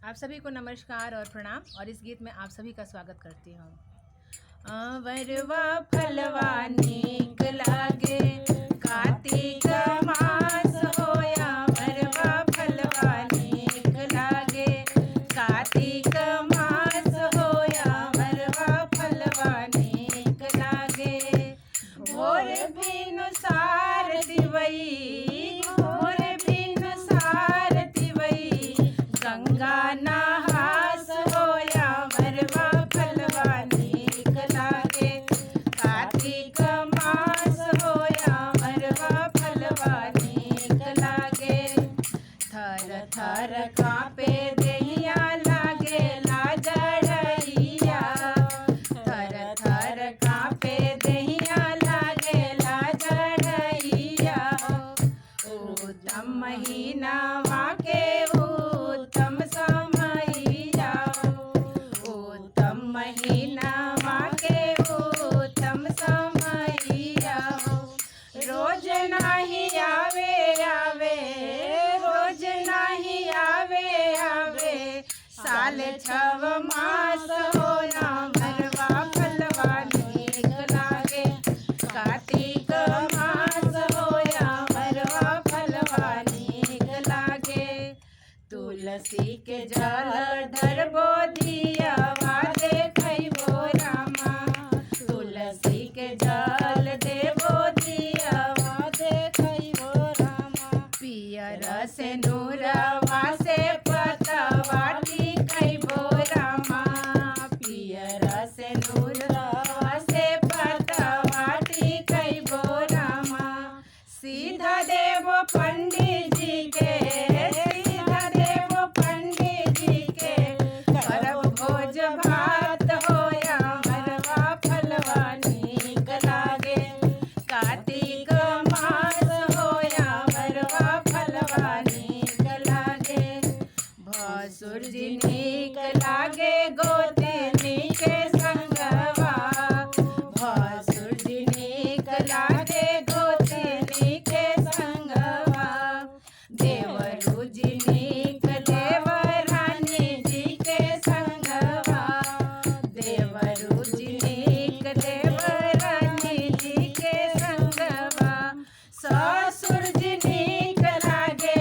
आप सभी को नमस्कार और प्रणाम। और इस गीत में आप सभी का स्वागत करती हूँ। वरवा फलवा नीक लागे, कार्तिक मास होया वरवा फलवा नीक लागे, कार्तिक मास होया वरवा फलवा नीक लागे। भोर बिनु सार दिवई, भोर बिनु सार दिवई, गंगा नहास होया वरवा फलवा नीक लागे, कार्तिक मास होया वरवा फलवा नीक लागे। थर थर कांपे देहिया लागे लाजड़ैया, थर थर कांपे देहिया लागे लाजड़ैया। उत्तम महीना वाके उत्तम समैया, उत्तम महीना वाके उत्तम समैया। रोज नाही आवे आवे, रोज नाही आवे आवे, साल छव मास होना वरवा फलवा नीक लागे, कार्तिक मास होया वरवा फलवा नीक लागे। तुलसी के जल धरबो दियावा देखैबो रामा, तुलसी के जल देबो दियावा देखैबो रामा। पियर से नूरवा से पतवा टिकैबो रामा, पियर से नूरवा से पतवा टिकैबो रामा। सीधा देबो पंडित जी के, सीधा देबो पंडित जी के, करब भोज भात होया वरवा फलवा नीक लागे, कार्तिक मास होया वरवा फलवा नीक लागे। भसुर जी नीक लागे गोतनी के संगवा, भसुर जी नीक लागे गोतनी के संगवा। देवरू जी नीक देवरानी जी के संगवा, देवरू जी नीक देवरानी जी के संगवा। ससुर जी नीक लागे,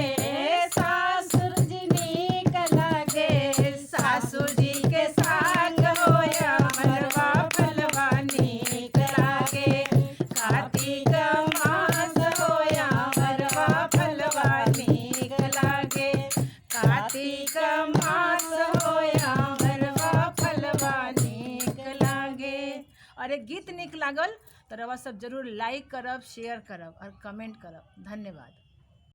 सासुर जी नीक लागे, सासुर जी के साग होया वरवा फलवा नीक लागे, कार्तिक मास होया वरवा फलवा नीक लागे, कार्तिक मास होया वरवा फलवा नीक लागे। और एक गीत निक लागल तो रवा सब जरूर लाइक करब, शेयर करब और कमेंट करब। धन्यवाद।